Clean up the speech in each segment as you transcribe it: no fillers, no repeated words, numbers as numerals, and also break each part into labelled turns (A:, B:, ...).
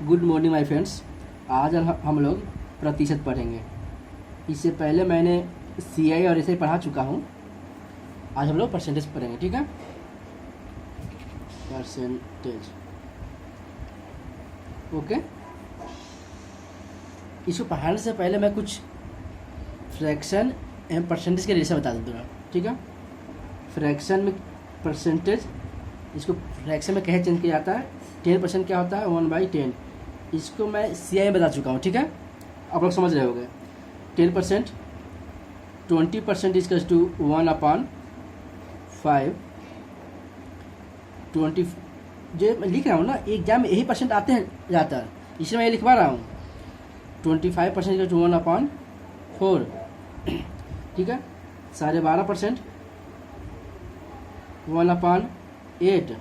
A: Good morning my friends. आज हम लोग प्रतिशत पढ़ेंगे। इससे पहले मैंने सीआई और एसआई पढ़ा चुका हूँ। आज हम लोग परसेंटेज पढ़ेंगे, ठीक है। Percentage, okay. इसको पढ़ाने से पहले मैं कुछ फ्रैक्शन एंड परसेंटेज के रिलेशन बता दूँगा, ठीक है। फ्रैक्शन में परसेंटेज, इसको फ्रैक्शन में कैसे चेंज किया जाता है। 10% क्या होता है, 1/10। इसको मैं सीआई में बता चुका हूँ, ठीक है। आप लोग समझ रहे होंगे। 10%, 20% इजकल्स टू 1/5। 20 जो मैं लिख रहा हूँ ना, एग्जाम में यही परसेंट आते हैं ज़्यादातर, इसलिए मैं ये लिखवा रहा हूँ। 25% इजकल्स टू 1/4, ठीक है। 12.5% 1/8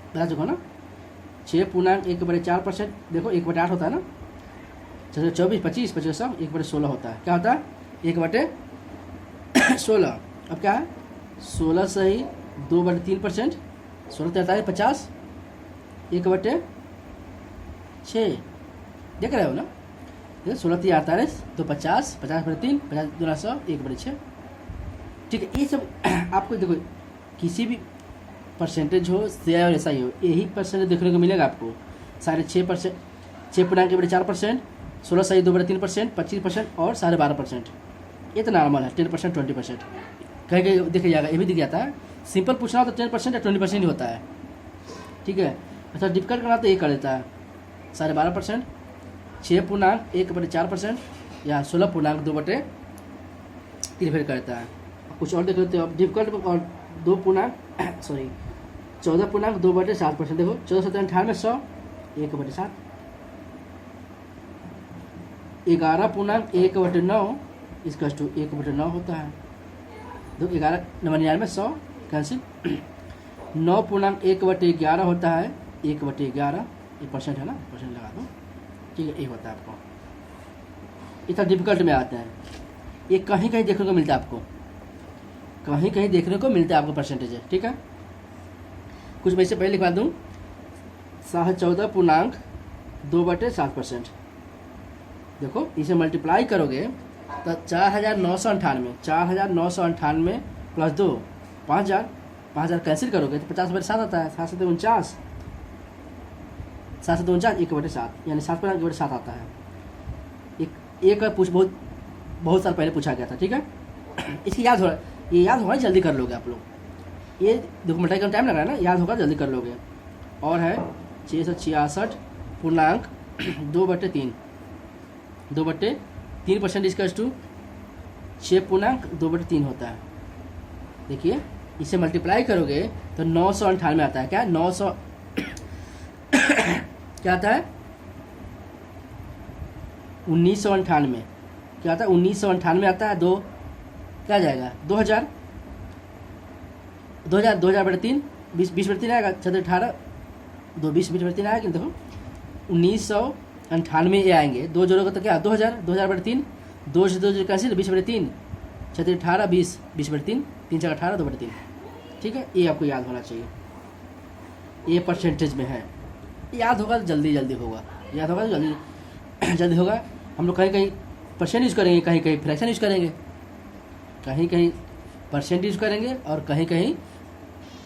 A: बता चुका ना। 6.1/4%, देखो 1/8 होता है ना। 24, 25, 25, 1/16 होता है। क्या होता है, 1/16। अब क्या है, 16 सही 2/3%, 16 43 50, 1/6 देख रहे हो ना। 16 43 तो 50, 50/3, 50 2 100, 1/6, ठीक है। ये सब आपको देखो, किसी भी परसेंटेज हो, सीआई और एसआई हो, यही परसेंटेज देखने को मिलेगा आपको। 6.5%, 6.4%, 16 सही 2/3%, 25% और 12.5%। ये तो नॉर्मल है। 10%, 20% कहीं कहीं देखा जाएगा, ये भी दिख जाता है। सिंपल पूछना हो तो 10% या 20% ही होता है, ठीक है। अच्छा, डिफिकल्ट करना तो ये कर देता है 12.5%, 6.1/4% या 16.2/3 फिर करता है। कुछ और देख लेते हो आप डिफिकल्ट और 14.2/7%। देखो 14 7 98 100, 1/7। 11.1/9 इसका टू 1/9 होता है। देखो 11 99 100 कैंसिल। 9.1/11 होता है 1/11। ये परसेंट है ना, परसेंट लगा दो, ठीक है। ये होता है आपको। इतना डिफिकल्ट में आता है। ये कहीं कहीं देखने को मिलता है आपको, कहीं कहीं देखने को मिलता है आपको परसेंटेज है, ठीक है। कुछ मैं इससे पहले लिखवा दूँ। 14.2/7%। देखो इसे मल्टीप्लाई करोगे तो 4,998 प्लस 2 5,000, 5,000 कैंसिल करोगे तो 50/7 आता है। 7 7 49, 7 7 49, 1/7 यानी 7.1/7 आता है। एक बहुत साल पहले पूछा गया था, ठीक है। इसकी याद हो, ये याद होगा, जल्दी कर लोगे आप लोग। ये देखो मल्टीप्लाई करने टाइम लग रहा है ना, याद होगा जल्दी कर लोगे। और है 666.2/3, 2/3% इसका टू 6.2/3 होता है। देखिए इसे मल्टीप्लाई करोगे तो 998 आता है। क्या 900 क्या आता है, 1998। क्या आता है, 1998 आता है। दो क्या जाएगा, 2000, 2000/3, 20/3 आएगा। 18 2 20/3 आएगा। कि देखो 1998 ये आएंगे। 2 जोड़ोगे तो क्या 2000, 2000/3, 2 से 2 कैंसिल, 20/3, 6 18 20, 20/3, 3 4 18, 2/3, ठीक है। ये आपको याद होना चाहिए। ये परसेंटेज में है, याद होगा तो जल्दी जल्दी होगा, याद होगा तो जल्दी जल्दी होगा। हम लोग कहीं कहीं परसेंट यूज करेंगे, कहीं कहीं फ्रैक्शन यूज करेंगे, कहीं कहीं परसेंट यूज करेंगे और कहीं कहीं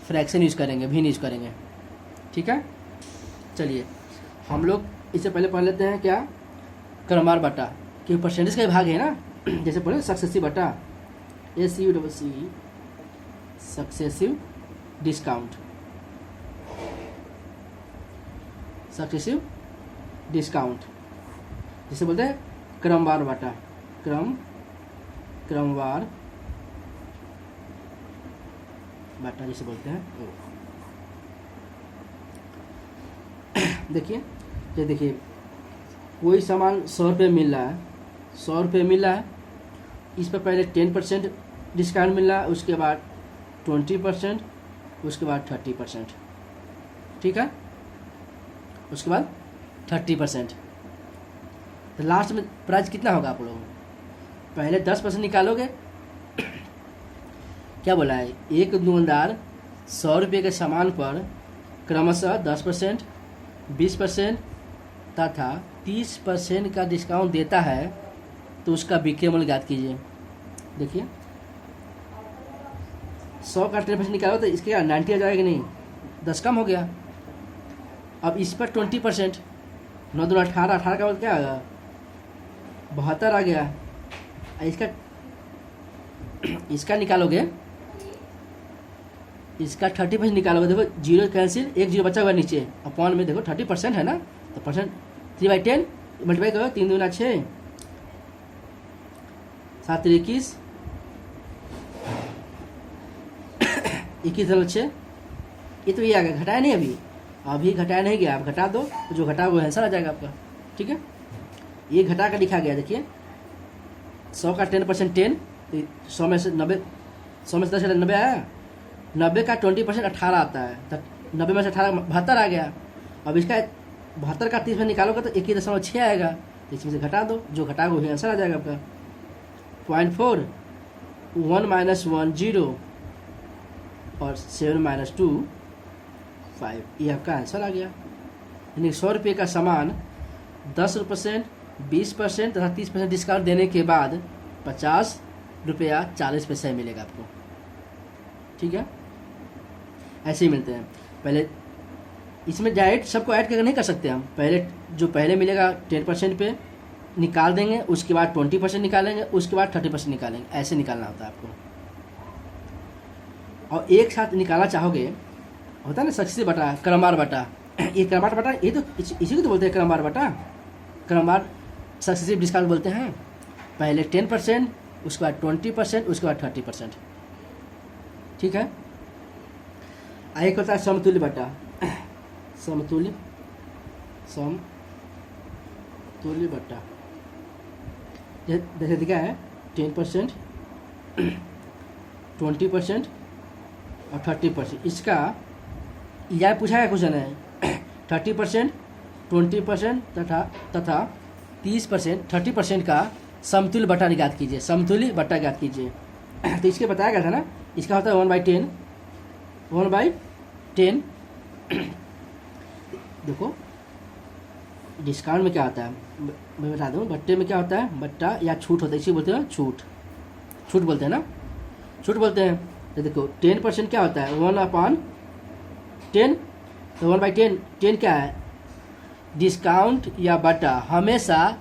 A: फ्रैक्शन यूज करेंगे, भिन्न यूज करेंगे, ठीक है। चलिए हम लोग इससे पहले पढ़ लेते हैं क्या, क्रमवार बटा, क्योंकि परसेंटेज का भाग है ना। जैसे पढ़े सक्सेसिव बटा, SUCC, successive discount, successive discount जिसे बोलते हैं क्रमवार बटा, क्रमवार बटा जिसे बोलते हैं। देखिए ये देखिए, कोई सामान 100 रुपये मिल रहा है, 100 रुपये मिल रहा है। इस पर पहले 10% डिस्काउंट मिल रहा है, उसके बाद 20%, उसके बाद 30%, ठीक है। उसके बाद 30%। तो लास्ट में प्राइस कितना होगा आप लोगों को, पहले 10% निकालोगे। क्या बोला है, एक दुकानदार 100 रुपये के सामान पर क्रमशः 10%, 20% तथा 30% का डिस्काउंट देता है तो उसका विक्रय मूल्य ज्ञात कीजिए। देखिए 100 का 10% निकालो तो इसके 90 आ जाएगा, नहीं 10 कम हो गया। अब इस पर 20%, 9 दूना 18, 18 का मतलब क्या आएगा 72 आ गया। इसका निकालोगे, इसका 30% निकालोगे, देखो जीरो कैंसिल, एक जीरो बचा हुआ नीचे, अपॉन में देखो 30% है ना, तो परसेंट 3/10 मल्टीप्लाई करो, 3 दूना 6, 7 21, 21 ये तो ये आ गया, घटाया नहीं अभी घटाया नहीं गया, आप घटा दो तो जो घटा वो आंसर आ जाएगा आपका। ठीक है, ये घटा कर लिखा गया। देखिए 100 का 10% 10, 100 में से 90, 100 में से 10 90 आया, 90 का 20% 18 आता है, तो 90 में से 18 72 आ गया। अब इसका 72 का 30% निकालोगे तो 21.6 आएगा, तो इसमें से घटा दो, जो घटाओगे वही आंसर आ जाएगा आपका। 0.4, 1 - 1 0 और 7 - 2 5, ये आपका आंसर आ गया। यानी 100 रुपये का सामान 10%, 20% तथा 30% डिस्काउंट देने के बाद 50 रुपया 40 पैसे मिलेगा आपको। ठीक है, ऐसे ही मिलते हैं। पहले इसमें डायरेक्ट सबको ऐड करके नहीं कर सकते हम, पहले जो पहले मिलेगा 10% पे निकाल देंगे, उसके बाद 20% निकालेंगे, उसके बाद 30% निकालेंगे, ऐसे निकालना होता है आपको। और एक साथ निकालना चाहोगे, होता है ना सक्सेसिव बटा, क्रमवार बटा, ये क्रमवार बटा, ये तो इसी को तो बोलते हैं क्रमवार बटा, क्रमवार सक्सेसिव डिस्काउंट बोलते हैं। पहले 10%, उसके बाद 20%, उसके बाद 30%। ठीक है, एक होता है समतुल्य बटा, समतुल्य बटा, जैसे दिखा है 10%, 20% और 30%। इसका यह पूछा है क्वेश्चन है 30%, 20% तथा 30%, 30% का समतुल्य बटा ज्ञात कीजिए, समतुल्य बटा ज्ञात कीजिए। तो इसके बताया गया था ना, इसका होता है 1/10, 1/10। देखो डिस्काउंट में क्या होता है मैं बता दूँ, बट्टे में क्या होता है, बट्टा या छूट होता है, इसी बोलते हैं छूट बोलते हैं ना, छूट बोलते हैं। तो देखो 10% क्या होता है 1/10, तो 1/10, 10 क्या है डिस्काउंट या बटा, हमेशा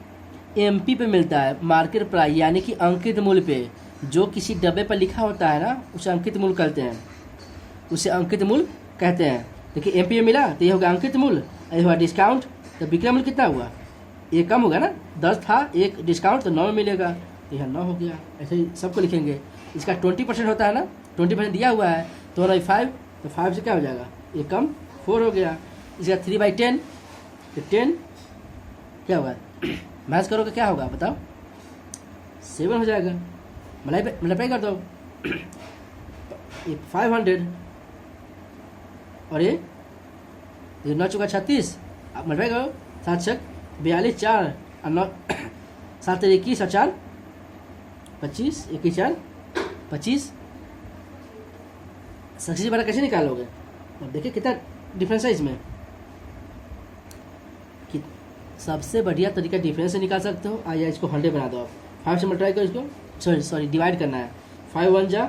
A: MP पे मिलता है, मार्केट प्राइस यानी कि अंकित मूल्य पे। जो किसी डब्बे पर लिखा होता है ना, उसे अंकित मूल्य कहते हैं, उसे अंकित मूल्य कहते हैं। देखिए MP में मिला तो ये होगा अंकित मूल्य, ये होगा डिस्काउंट, तो विक्रय मूल्य कितना हुआ, ये कम होगा ना, 10 था, एक डिस्काउंट तो 9 में मिलेगा, तो यह 9 हो गया। ऐसे ही सबको लिखेंगे। इसका 20% होता है ना, 20% दिया हुआ है तो 1/5, तो 5 से क्या हो जाएगा, ये कम 4 हो गया। इसका 3/10, तो 10 क्या होगा, मैच करोगे क्या होगा बताओ, 7 हो जाएगा, मल्टीप्लाई कर दो, ये 500 और ये 9 चुका 36, आप मल्टीप्लाई करो, 7 छक 42, 4 और 9, 7 21 और 4 25, 21 4 25। सक्सेसिव बटा कैसे निकालोगे, और देखिए कितना डिफरेंस है इसमें। कि सबसे बढ़िया तरीका डिफरेंस से निकाल सकते हो, या इसको 100 बना दो आप, 5 से मल्टीप्लाई करो, इसको सॉरी डिवाइड करना है, 5 1 जा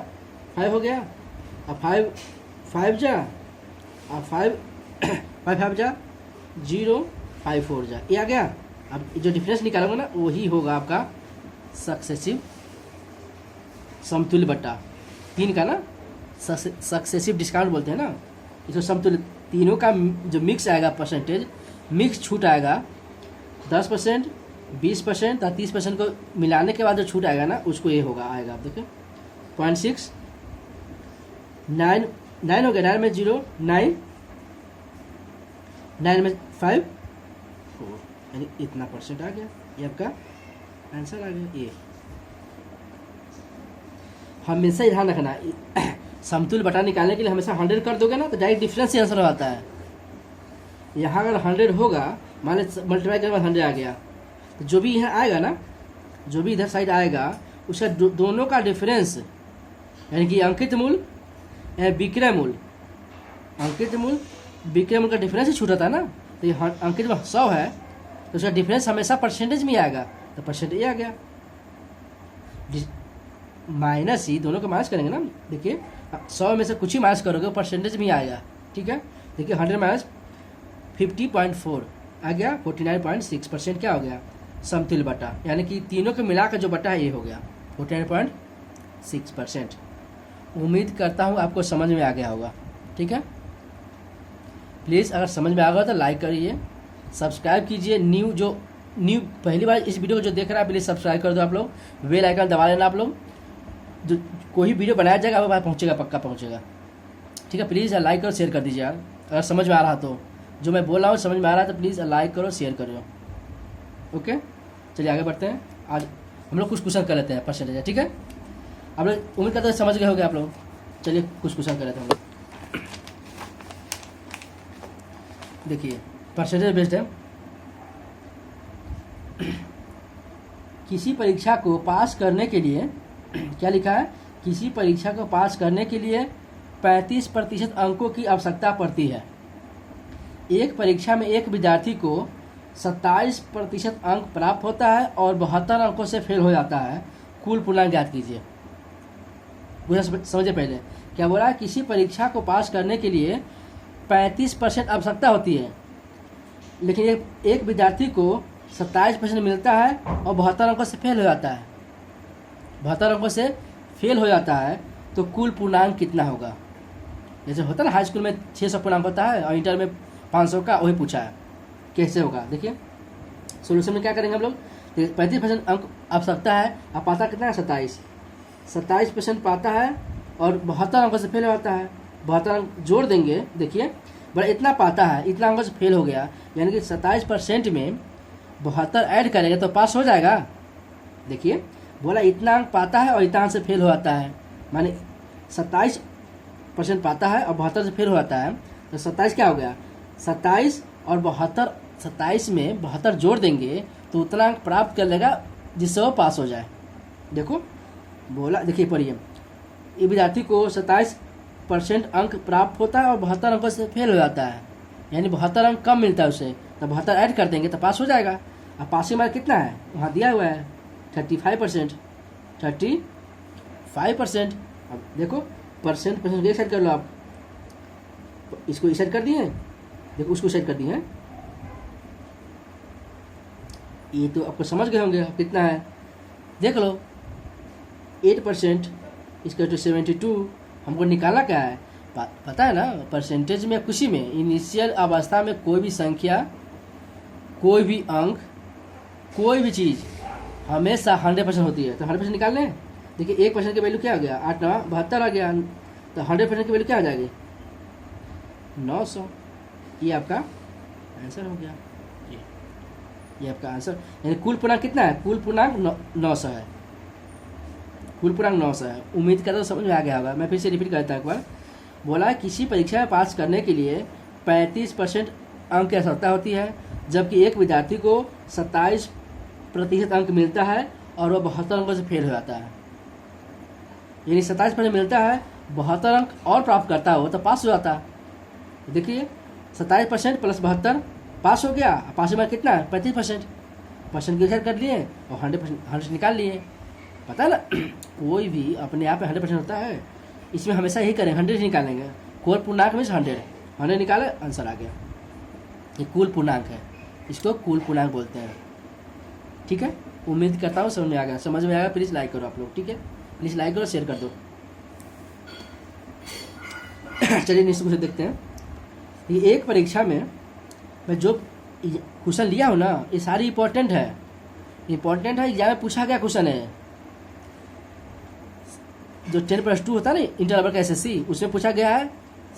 A: 5 हो गया, अब 5 जा और 5 5 जा 0, 5 4 जा, ये आ गया। अब जो डिफरेंस निकालोगे ना वही होगा आपका सक्सेसिव समतुल्य बटा 3 का ना, सक्सेसिव डिस्काउंट बोलते हैं ना, इसको समतुल्य तीनों का जो मिक्स आएगा, परसेंटेज मिक्स छूट आएगा 10%, 20% और 30% को मिलाने के बाद जो छूट आएगा ना, उसको ये होगा आएगा। आप देखिए 0.6, 9 हो गया, 9 में 0 9, 9 में 5 4, यानी इतना परसेंट आ गया, ये आपका आंसर आ गया। ये हमेशा ध्यान रखना, समतुल्य बटा निकालने के लिए हमेशा 100 कर दोगे ना तो डायरेक्ट डिफरेंस से आंसर आता है। यहाँ अगर 100 होगा, मान लो मल्टीप्लाई करने के बाद 100 आ गया, तो जो भी यहाँ आएगा ना, जो भी इधर साइड आएगा, उसका दोनों का डिफरेंस, यानी कि अंकित मूल्य विक्रय मूल्य, अंकित मूल्य विक्रय मूल्य का डिफरेंस ही छूटा था ना, तो ये अंक जब 100 है तो उसका डिफरेंस हमेशा परसेंटेज में ही आएगा, तो परसेंटेज आ गया। माइनस ही दोनों को माइनस करेंगे ना, देखिए 100 में से कुछ ही माइनस करोगे परसेंटेज में ही आएगा, ठीक है। देखिए 100 माइनस 50.4 आ गया, 49.6% क्या हो गया, समतुल्य बटा, यानी कि तीनों को मिलाकर जो बटा है ये हो गया 49.6%। उम्मीद करता हूँ आपको समझ में आ गया होगा, ठीक है। प्लीज़ अगर समझ में आ गया तो लाइक करिए, सब्सक्राइब कीजिए। न्यू पहली बार इस वीडियो को जो देख रहा है प्लीज़ सब्सक्राइब कर दो आप लोग, बेल आइकन दबा लेना आप लोग, जो कोई वीडियो बनाया जाएगा आपके पास पहुँचेगा, पक्का पहुँचेगा, ठीक है। प्लीज़ लाइक और शेयर कर दीजिए यार, अगर समझ में आ रहा तो, जो मैं बोल रहा हूँ समझ में आ रहा है तो प्लीज़ लाइक करो शेयर करो, ओके। चलिए आगे बढ़ते हैं, आज हम लोग कुछ क्वेश्चन कर लेते हैं परसेंटेज, ठीक है। आप लोग उम्मीद करते हैं समझ गए होंगे आप लोग। चलिए कुछ क्वेश्चन कर लेते हैं हम लोग। देखिए परसेंटेज बेस्ड है। किसी परीक्षा को पास करने के लिए क्या लिखा है, किसी परीक्षा को पास करने के लिए 35% अंकों की आवश्यकता पड़ती है। एक परीक्षा में एक विद्यार्थी को 27% अंक प्राप्त होता है और 72 अंकों से फेल हो जाता है, कुल पूर्णांक ज्ञात कीजिए। समझे पहले क्या बोला है, किसी परीक्षा को पास करने के लिए 35% आवश्यकता होती है, लेकिन एक विद्यार्थी को 27% मिलता है और 72 अंकों से फेल हो जाता है, 72 अंकों से फेल हो जाता है, तो कुल पूर्णांक कितना होगा। जैसे होता है ना हाई स्कूल में 600 पूर्णांक होता है और इंटर में 500 का, वही पूछा है कैसे होगा। देखिए सोल्यूशन में क्या करेंगे हम लोग, 35% अंक आवश्यकता है, अब पाता कितना है 27% पाता है और 72 अंकों से फेल हो जाता है, 72 अंक जोड़ देंगे। देखिए बड़ा इतना पाता है, इतना अंकों से फेल हो गया, यानी कि 27% में 72 ऐड करेंगे तो पास हो जाएगा। देखिए बोला इतना अंक पाता है और इतना अंक से फेल हो जाता है, माने 27% पाता है और 72 से फेल हो जाता है, तो 27 क्या हो गया, 27 और 72, 27 में 72 जोड़ देंगे तो उतना अंक प्राप्त कर लेगा जिससे वो पास हो जाए। देखो बोला, देखिए पढ़िए, ये विद्यार्थी को 27% अंक प्राप्त होता है और 72 अंकों से फेल हो जाता है, यानी 72 अंक कम मिलता है उसे, तो 72 ऐड कर देंगे तो पास हो जाएगा। अब पासिंग मार्क कितना है, वहाँ दिया हुआ है 35%। अब देखो परसेंट एक साइड कर लो आप, इसको इस साइड कर दिए, देखो उसको साइड कर दिए हैं, ये तो आपको समझ गए होंगे कितना है, देख लो 8% इसका तो 72, हमको निकाला क्या है पता है ना। परसेंटेज में खुशी में इनिशियल अवस्था में कोई भी संख्या, कोई भी अंक, कोई भी चीज़ हमेशा 100% होती है, तो 100% निकाल लें। देखिए 1% की वैल्यू क्या आ गया, 8 9 72 आ गया, तो 100% की वैल्यू क्या आ जाएगी 900। ये आपका आंसर हो गया, ये आपका आंसर, यानी कुल पूर्णांक कितना है, कुल पूर्णांक 900 है, कुल पूर्णांक 900 है। उम्मीद करता हूँ समझ में आ गया होगा। मैं फिर से रिपीट करता हूँ एक बार, बोला किसी परीक्षा में पास करने के लिए 35% अंक की आवश्यकता होती है, जबकि एक विद्यार्थी को 27% अंक मिलता है और वह 72 अंकों से फेल हो जाता है, यानी 27% मिलता है, 72 अंक और प्राप्त करता हो तो पास हो जाता है। देखिए 27% प्लस 72 पास हो गया, पास में कितना है 35%, परसेंट की कर लिए और 100% निकाल लिए। पता है ना कोई भी अपने आप में 100% होता है, इसमें हमेशा यही करें 100 निकालेंगे, कुल पूर्णांक में 100 निकाले आंसर आ गया, ये कुल पूर्णांक है, इसको कुल पूर्णांक बोलते हैं, ठीक है। उम्मीद करता हूँ समझ में आ गया, समझ में आएगा प्लीज़ लाइक करो आप लोग, ठीक है, प्लीज़ लाइक करो शेयर कर दो। चलिए नेक्स्ट क्वेश्चन देखते हैं। ये एक परीक्षा में मैं जो क्वेश्चन लिया हूँ ना, ये सारी इंपॉर्टेंट है, एग्जाम में पूछा गया क्वेश्चन है। जो 10+2 होता है ना इंटर लेवल का SSC, उसमें पूछा गया है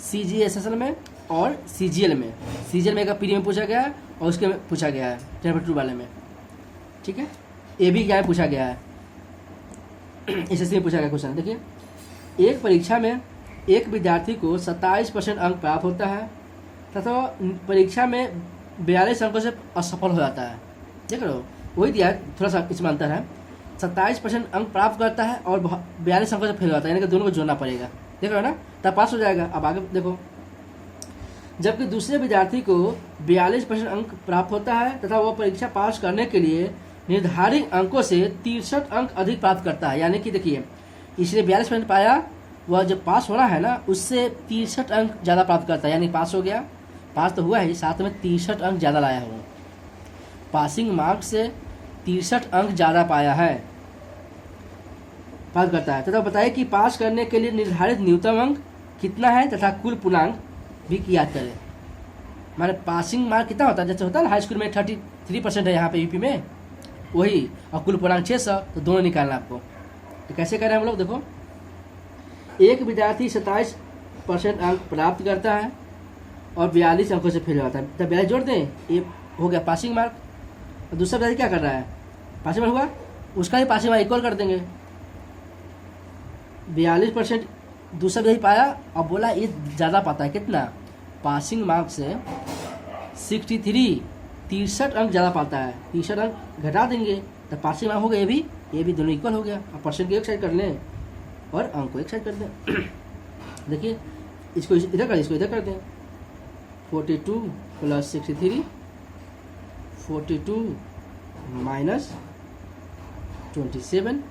A: CGSSL में और CGL में। CGL में का पीडी में पूछा गया है और उसके में पूछा गया है 10+2 वाले में, ठीक है। ये भी क्या पूछा गया है, SSC में पूछा गया क्वेश्चन। देखिए एक परीक्षा में एक विद्यार्थी को 27% अंक प्राप्त होता है तथा परीक्षा में 42 अंकों से असफल हो जाता है। देख लो वही दिया है, थोड़ा सा इसमें अंतर है, 27% अंक प्राप्त करता है और 42 अंकों से फेल हो जाता है, यानी कि दोनों को जोड़ना पड़ेगा। देख रहे हो ना, तब पास हो जाएगा। अब आगे देखो, जबकि दूसरे विद्यार्थी को 42% अंक प्राप्त होता है तथा वह परीक्षा पास करने के लिए निर्धारित अंकों से 63 अंक अधिक प्राप्त करता है। यानी कि देखिए, इसने 42% पाया, वह जब पास होना है ना उससे 63 अंक ज़्यादा प्राप्त करता है, यानी पास हो गया, पास तो हुआ ही, साथ में 63 अंक ज़्यादा लाया हो, पासिंग मार्क से 63 अंक ज़्यादा पाया है, पास करता है। तथा बताइए कि पास करने के लिए निर्धारित न्यूनतम अंक कितना है तथा कुल पूर्णांक भी याद करें। माने पासिंग मार्क कितना होता है, जैसे होता है ना हाई स्कूल में 33% है यहाँ पे यूपी में, वही, और कुल पूर्णांक 600, तो दोनों निकालना आपको। तो कैसे करें हम लोग, देखो, एक विद्यार्थी 27% अंक प्राप्त करता है और 42 अंकों से फेल होता है, तब 42 जोड़ दें, ये हो गया पासिंग मार्क। और दूसरा विद्यार्थी क्या कर रहा है, पासिंग मार्क हुआ, उसका भी पासिंग मार्क इक्वल कर देंगे। 42% दूसरा विद्यार्थी पाया और बोला ये ज़्यादा पाता है, कितना, पासिंग मार्क से 63 अंक ज़्यादा पाता है, 63 अंक घटा देंगे तो पासिंग मार्क हो गया, ये भी दोनों इक्वल हो गया। अब परसेंट को एक साइड कर लें और अंक को एक साइड कर दें। देखिए, इसको इधर कर, इसको इधर कर दें, 42 + 63, 42 - 27,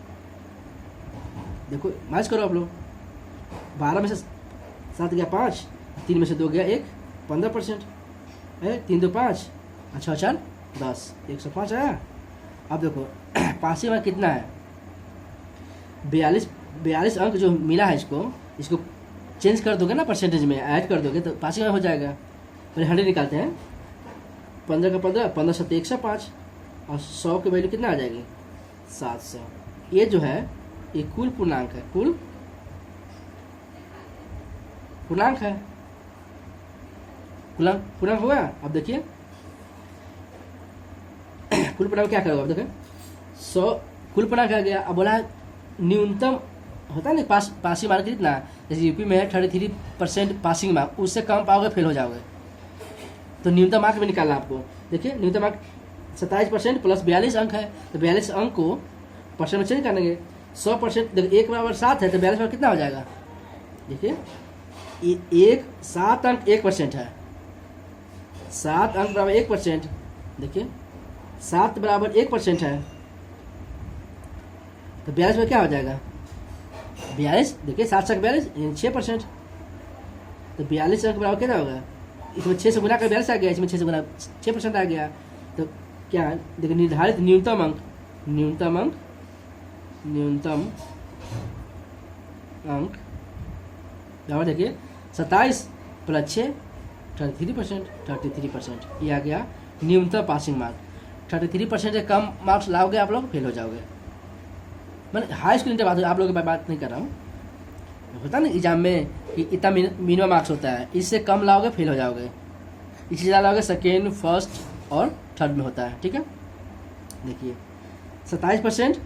A: देखो मैच करो आप लोग, 12 में से 7 गया 5, 3 में से 2 गया 1, 15% है, 3 2 5, अच्छा 4 10, 105 आया। अब देखो पासिंग मार्क कितना है, 42 अंक जो मिला है, इसको चेंज कर दोगे ना परसेंटेज में, ऐड कर दोगे तो पासिंग मार्क हो जाएगा। पहले 100 निकालते हैं, 15 का 15, 15 7 105, और 100 की वैल्यू कितना आ जाएगी, 700। ये जो है ये कुल पूर्णांक है, कुल पूर्णांक है, पूर्णांक होगा। अब देखिए कुल पूर्णांक क्या करोगे, अब देखिए 100 कुल पूर्णांक आ गया। अब बोला है न्यूनतम होता है ना पासिंग मार्क कितना, जैसे यूपी में है 33% पासिंग मार्क, उससे कम पाओगे फेल हो जाओगे, तो न्यूनतम मार्क भी निकालना आपको। देखिए न्यूनतम मार्क 27% प्लस 42 अंक है, तो 42 अंक को परसेंट में चेंज करेंगे। 100%, देखिए 1 = 7 है, तो 42 में कितना हो जाएगा, देखिए 7 अंक 1% है, 7 अंक बराबर 1%, देखिए 7 बराबर 1% है, तो 42 में क्या हो जाएगा, 42, देखिए 7 से 42 यानी 6%, तो 42 अंक बराबर कितना होगा, इसमें 6 से गुना कर 42 आ गया, इसमें 6 से गुना 6% आ गया, तो क्या देखिए निर्धारित न्यूनतम अंक बराबर, देखिए 27 + 6 33%, ये आ गया न्यूनतम पासिंग मार्क। 33% से कम मार्क्स लाओगे आप लोग फेल हो जाओगे। मैंने हाई स्कूल इंटर आप लोगों की बात नहीं कर रहा हूँ, होता ना एग्जाम में कि इतना मिनिमम मार्क्स होता है, इससे कम लाओगे फेल हो जाओगे, इससे ज़्यादा लाओगे सेकेंड, फर्स्ट और थर्ड में होता है, ठीक है। देखिए 27%,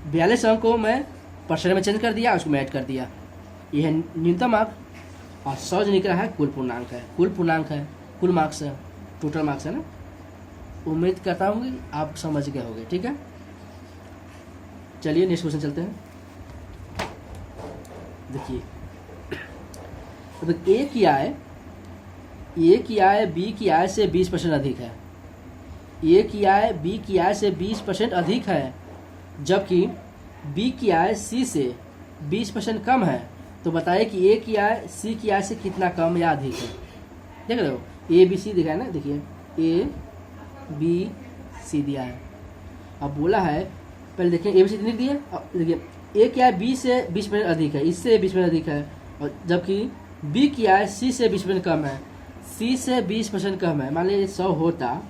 A: 42 अंक को मैं परसेंट में चेंज कर दिया, उसको मैं ऐड कर दिया, ये है न्यूनतम मार्क। और 100 जो निकला है कुल पूर्णांक है, कुल मार्क्स है, टोटल मार्क्स है ना। उम्मीद करता हूँ कि आप समझ गए होंगे, ठीक है। चलिए नेक्स्ट क्वेश्चन चलते हैं। देखिए तो ए की आय बी की आय से 20% अधिक है, ए की आय बी की आय से 20% अधिक है, जबकि बी की आय सी से 20% कम है, तो बताइए कि ए की आय सी की आय से कितना कम या अधिक है। देख रहे हो, ए बी सी दिखा है ना, देखिए ए बी सी दिया है। अब बोला है, पहले देखिए ए बी सी लिख दिए, अब देखिए ए की आय बी से 20% अधिक है, इससे 20% अधिक है, और जबकि बी की आय सी से 20% कम है, सी से 20% कम है। मान लीजिए 100 होता,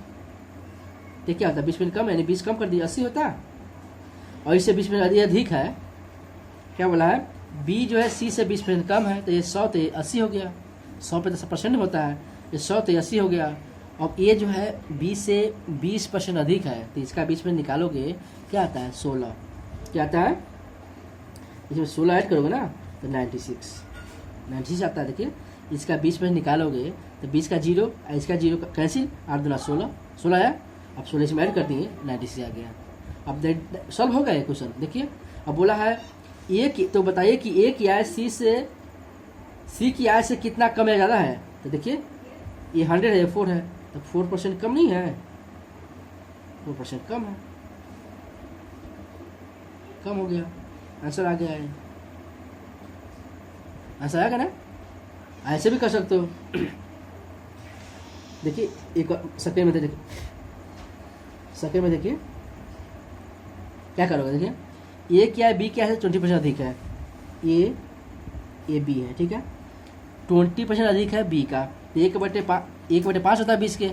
A: तो क्या होता, 20% कम है, यानी 20 कम कर दिया 80 होता, और इससे 20% अधिक है। क्या बोला है, बी जो है सी से 20% कम है, तो ये 100 तो 80 हो गया, 100 पे 10% होता है, ये 100 तो 80 हो गया। अब ये जो है बी से 20% अधिक है, तो इसका 20% निकालोगे क्या आता है, 16, क्या आता है, इसमें 16 ऐड करोगे ना तो 96 आता है। देखिए इसका 20% निकालोगे तो 20 का 0, इसका 0 कैंसिल, 8 दूना 16 आया, अब 16 इसमें ऐड कर दिए, 96 आ गया। अब सॉल्व हो गया ये क्वेश्चन। देखिए अब बोला है तो बताइए कि ए की आय सी की आय से कितना कम या ज़्यादा है, तो देखिए ये 100 है, ये 4 है, तो 4% कम नहीं है, 4% कम है, कम हो गया, आंसर आ गया है, आंसर आएगा ना। ऐसे भी कर सकते हो। देखिए एक सेकेंड में देखिए, सेकेंड में देखिए क्या करोगे। देखिए ए क्या है, बी क्या है, 20% अधिक है, ए बी है, ठीक है, 20% अधिक है बी का, 1/5 होता है 20 के,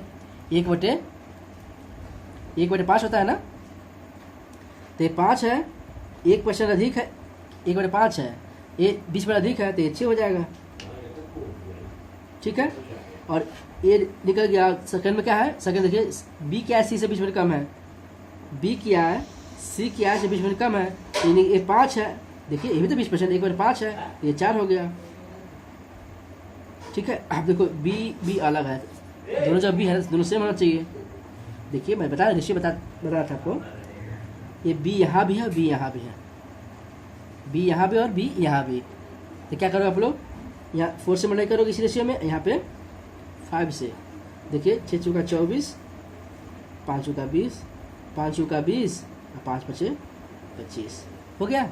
A: 1/5 होता है ना, तो ये 5 है, 1% अधिक है, 1/5 है, ये 20% अधिक है, तो ये 6 हो जाएगा, ठीक है। और ये निकल गया। सेकंड में क्या है, सेकंड देखिए बी क्या है, सी से 20% कम है, बी क्या है, सी क्या है से 20% कम है, यानी ये 5 है, देखिए ये भी तो 20%, 1/5 है, ये 4 हो गया, ठीक है। अब देखो बी अलग है, दोनों जब बी है दोनों सेम होना चाहिए। देखिए मैं बता रहा था आपको, ये बी यहाँ भी है, बी यहाँ भी है, बी यहाँ भी और बी यहाँ भी, तो क्या करोगे आप लोग, यहाँ 4 से मल्टीप्लाई करोगे इसी रेशियो में, यहाँ पे 5 से, देखिए 6 चौका 24, 5 चौका 20, 5 चौका 20 और 5 बचे 25, हो गया।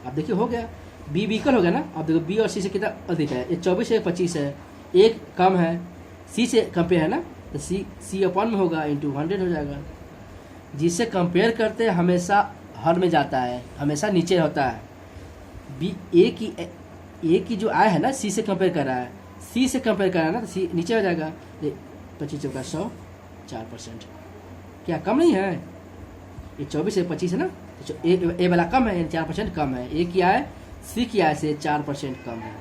A: अब देखिए हो गया, बी इक्वल हो गया ना। अब देखो बी और सी से कितना अधिक है, ये 24 है, 25 है, एक कम है, सी से कंपेयर है ना, तो सी अपॉन में होगा, इंटू 100 हो जाएगा। जिससे कंपेयर करते हमेशा हर में जाता है, हमेशा नीचे होता है। बी ए की जो आय है ना, सी से कंपेयर कर रहा है, सी से कंपेयर कर रहा है ना, तो सी नीचे हो जाएगा। 25 चौका 100, 4%, क्या कम नहीं है, ये 24 है 25 है ना, तो ए वाला कम है, 4% कम है, ए की आय सी की आय से 4% कम है।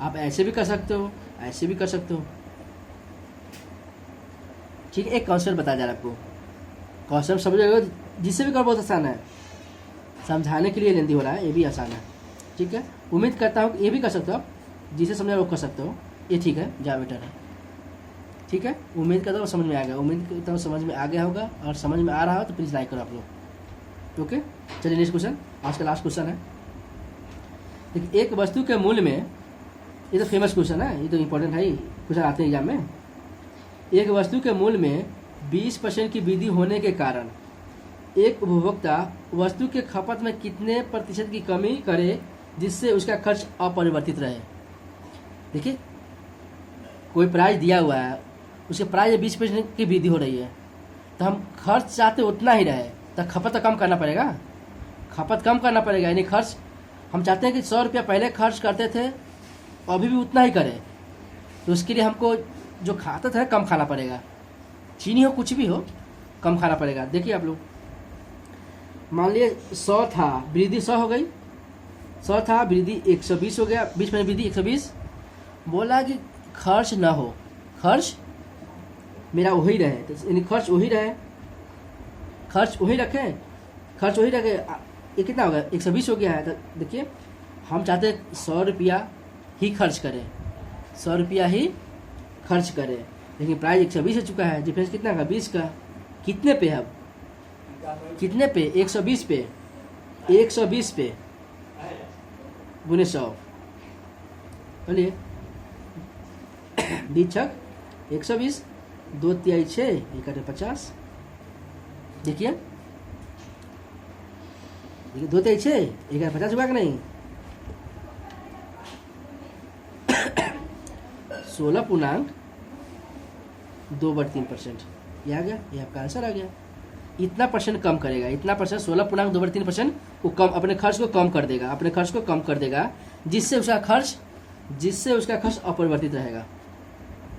A: आप ऐसे भी कर सकते हो, ऐसे भी कर सकते हो, ठीक है। एक कॉन्सेप्ट बताया जा रहा है आपको, कॉन्सेप्ट समझेगा, जिससे भी कर बहुत आसान है, समझाने के लिए लेंदी हो रहा है, ये भी आसान है, ठीक है। उम्मीद करता हूँ ये भी कर सकते हो आप, जिसे समझा वो कर सकते हो, ये ठीक है, ज़्यादा बेटर है, ठीक है। उम्मीद करता हूँ समझ में आ गया, उम्मीद करता हूँ समझ में आ गया होगा, और समझ में आ रहा हो तो प्लीज़ लाइक करो आप लोग, ओके। चलिए नेक्स्ट क्वेश्चन, आज का लास्ट क्वेश्चन है। देखिए एक वस्तु के मूल्य में, ये तो फेमस क्वेश्चन है, ये तो इंपॉर्टेंट है ही, क्वेश्चन आते हैं एग्जाम में। एक वस्तु के मूल्य में 20% की वृद्धि होने के कारण एक उपभोक्ता वस्तु के खपत में कितने प्रतिशत की कमी करे जिससे उसका खर्च अपरिवर्तित रहे। देखिए कोई प्राइस दिया हुआ है, उसके प्राइस में 20% की वृद्धि हो रही है, तो हम खर्च चाहते उतना ही रहे, तो खपत तो कम करना पड़ेगा, खपत कम करना पड़ेगा, यानी खर्च हम चाहते हैं कि 100 रुपया पहले खर्च करते थे, अभी भी उतना ही करें, तो उसके लिए हमको जो खाता था कम खाना पड़ेगा, चीनी हो कुछ भी हो, कम खाना पड़ेगा। देखिए आप लोग, मान लिए 100 था, वृद्धि 100 हो गई, 100 था, वृद्धि 120 हो गया, 20% वृद्धि 120, बोला कि खर्च ना हो, खर्च मेरा वही रहे, तो यानी खर्च वही रहे, खर्च वही रखें, खर्च वही रखे, ये कितना होगा, 120 हो गया है। तो देखिए हम चाहते हैं 100 रुपया ही खर्च करें, 100 रुपया ही खर्च करें, लेकिन प्राइस 120 हो चुका है, डिफरेंस कितना का, 20 का, कितने पे है, कितने पे, 120 पे, 120 पे गुने 100, बोलिए 20 छक 120, 2 तिहाई 6, 1 50, देखिए 2 तिहाई 6, 1 50 हुआ कि नहीं, 16.2/3%, ये आ गया, ये आपका आंसर आ गया। इतना परसेंट कम करेगा, इतना परसेंट 16.2/3% वो कम, अपने खर्च को कम कर देगा, अपने खर्च को कम कर देगा, जिससे उसका खर्च अपरिवर्तित रहेगा,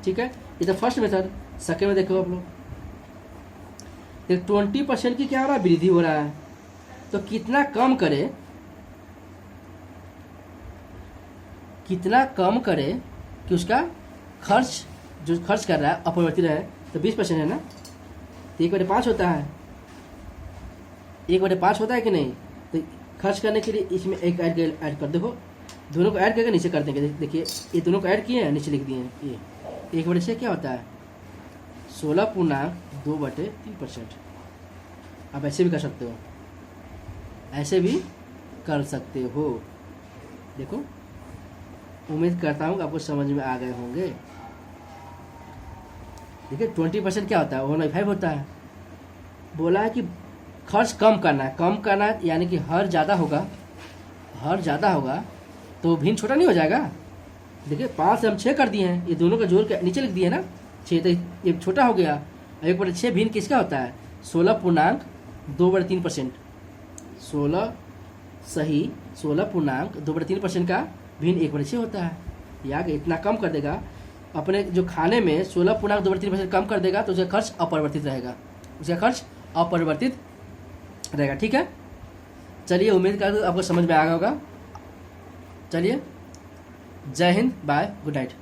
A: ठीक है। ये तो फर्स्ट मेथड। सेकेंड में देखो आप लोग, 20% की क्या हो रहा है, वृद्धि हो रहा है, तो कितना कम करे, कितना कम करे कि उसका खर्च जो खर्च कर रहा है अपरिवर्तित रहे, तो 20% है ना, तो 1/5 होता है, 1/5 होता है कि नहीं, तो खर्च करने के लिए इसमें एक ऐड कर, देखो दोनों को ऐड करके नीचे कर देंगे, देखिए ये दोनों को ऐड किए हैं, नीचे लिख दिए हैं, ये 1/6 क्या होता है, 16.2/3%। आप ऐसे भी कर सकते हो, ऐसे भी कर सकते हो। देखो उम्मीद करता हूँ आपको समझ में आ गए होंगे। देखिए 20% क्या होता है, 1/5 होता है। बोला है कि खर्च कम करना है, कम करना है यानी कि हर ज़्यादा होगा तो भिन्न छोटा नहीं हो जाएगा। देखिए 5 से हम 6 कर दिए हैं, ये दोनों का जोड़ के नीचे लिख दिए ना 6, तो ये छोटा हो गया। 1/6 भिन्न किसका होता है, 16.2/3%। 16.2/3% का भिन्न 1/6 होता है। या इतना कम कर देगा अपने जो खाने में 16.2/3% कम कर देगा तो उसका खर्च अपरिवर्तित रहेगा। ठीक है, चलिए उम्मीद करता हूँ आपको समझ में आ गया होगा। चलिए, जय हिंद, बाय, गुड नाइट।